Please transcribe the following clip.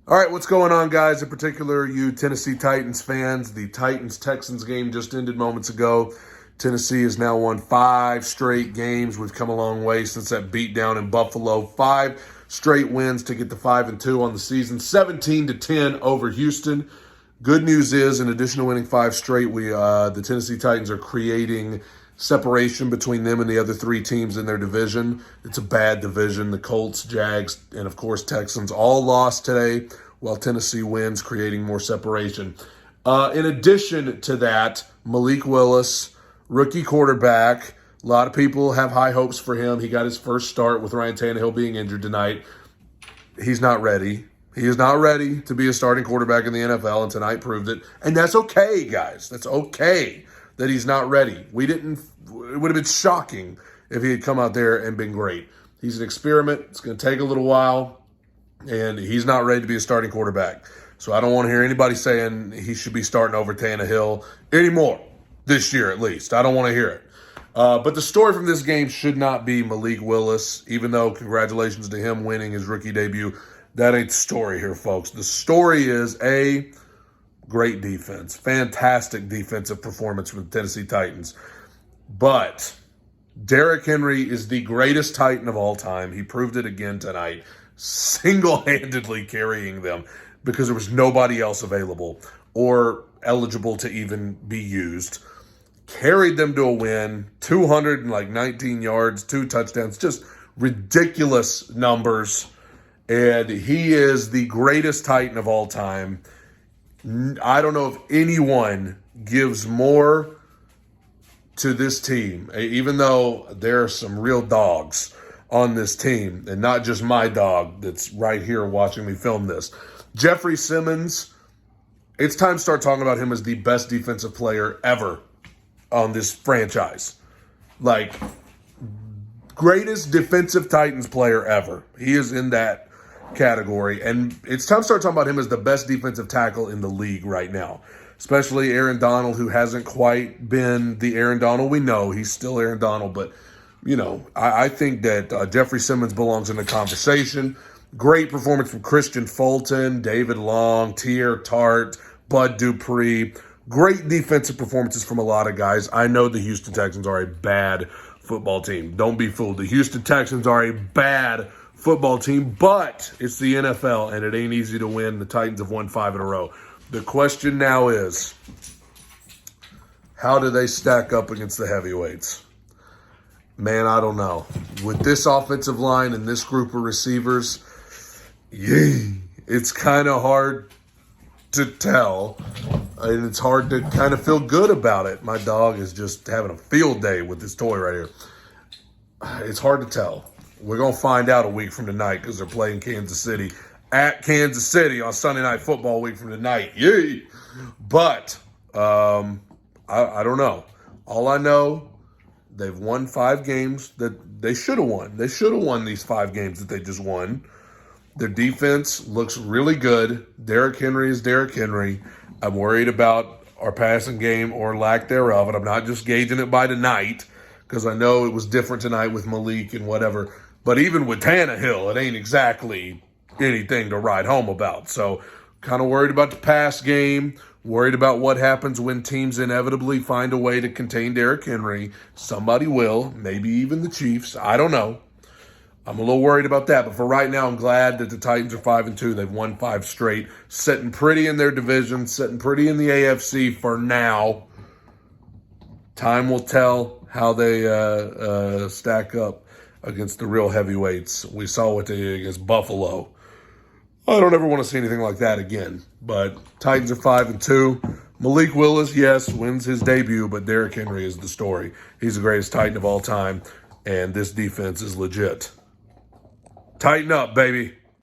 All right, what's going on, guys? In particular, you Tennessee Titans fans. The Titans-Texans game just ended moments ago. Tennessee has now won 5 straight games. We've come a long way since that beatdown in Buffalo. 5 straight wins to get to 5-2 on the season. 17-10 over Houston. Good news is, in addition to winning 5 straight, the Tennessee Titans are creating separation between them and the other 3 teams in their division. It's a bad division. The Colts, Jags, and of course Texans all lost today, while Tennessee wins, creating more separation. In addition to that, Malik Willis, rookie quarterback. A lot of people have high hopes for him. He got his first start with Ryan Tannehill being injured tonight. He's not ready. He is not ready to be a starting quarterback in the NFL, and tonight proved it. And that's okay, guys. That's okay that he's not ready. It would have been shocking if he had come out there and been great. He's an experiment. It's going to take a little while, and he's not ready to be a starting quarterback. So I don't want to hear anybody saying he should be starting over Tannehill anymore, this year at least. I don't want to hear it. But the story from this game should not be Malik Willis, even though congratulations to him winning his rookie debut. That ain't the story here, folks. The story is a great defense, fantastic defensive performance from the Tennessee Titans. But Derrick Henry is the greatest Titan of all time. He proved it again tonight, single-handedly carrying them because there was nobody else available or eligible to even be used. Carried them to a win, 219 yards, 2 touchdowns, just ridiculous numbers. And he is the greatest Titan of all time. I don't know if anyone gives more to this team, even though there are some real dogs on this team, and not just my dog that's right here watching me film this. Jeffrey Simmons, it's time to start talking about him as the best defensive player ever on this franchise. Like, greatest defensive Titans player ever. He is in that category, and it's time to start talking about him as the best defensive tackle in the league right now, especially Aaron Donald, who hasn't quite been the Aaron Donald we know. He's still Aaron Donald, but I think that Jeffrey Simmons belongs in the conversation. Great performance from Christian Fulton, David Long, Tier Tart, Bud Dupree. Great defensive performances from a lot of guys. I know the Houston Texans are a bad football team. Don't be fooled. The Houston Texans are a bad football team, but it's the NFL, and it ain't easy to win. The Titans have won 5 in a row. The question now is, how do they stack up against the heavyweights? Man, I don't know. With this offensive line and this group of receivers, it's kind of hard to tell, and it's hard to kind of feel good about it. My dog is just having a field day with this toy right here. It's hard to tell. We're going to find out a week from tonight because they're playing Kansas City at Kansas City on Sunday Night Football week from tonight. Yay! But I don't know. All I know, they've won 5 games that they should have won. They should have won these 5 games that they just won. Their defense looks really good. Derrick Henry is Derrick Henry. I'm worried about our passing game or lack thereof, and I'm not just gauging it by tonight because I know it was different tonight with Malik and whatever. But even with Tannehill, it ain't exactly anything to write home about. So kind of worried about the pass game, worried about what happens when teams inevitably find a way to contain Derrick Henry. Somebody will, maybe even the Chiefs. I don't know. I'm a little worried about that. But for right now, I'm glad that the Titans are 5-2. They've won 5 straight, sitting pretty in their division, sitting pretty in the AFC for now. Time will tell how they stack up against the real heavyweights. We saw what they did against Buffalo. I don't ever want to see anything like that again. But Titans are 5-2. Malik Willis, yes, wins his debut, but Derrick Henry is the story. He's the greatest Titan of all time, and this defense is legit. Tighten up, baby.